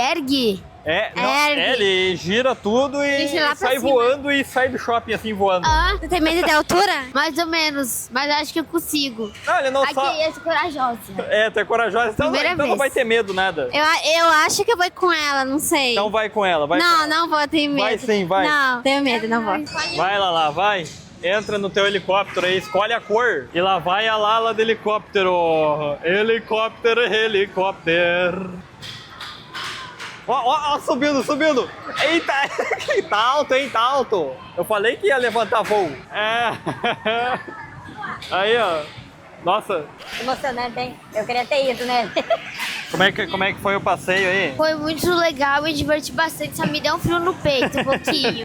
ergue? Ele gira tudo e Gira lá pra sai cima. voando e sai do shopping assim voando. Ah, Você tem medo da altura? mais ou menos. Mas acho que eu consigo. Não, ele não Aqui, sabe. eu sou corajosa. Tu é corajosa, então, Primeira então não vez. vai ter medo nada. Eu acho que eu vou com ela, não sei. Então vai com ela, vai com Não, ela. não vou, tenho medo. Vai sim, vai. Não, tenho medo, não vou. Vai lá, vai. Entra no teu helicóptero aí, escolhe a cor. E lá vai a Lala do helicóptero. Helicóptero, helicóptero. Ó, subindo. Eita, tá alto, hein, tá alto. Eu falei que ia levantar voo. É. Aí, ó. Nossa, Emocionante, hein? Eu queria ter ido, né? como é que foi o passeio aí? Foi muito legal, me diverti bastante. Só me deu um frio no peito, um pouquinho.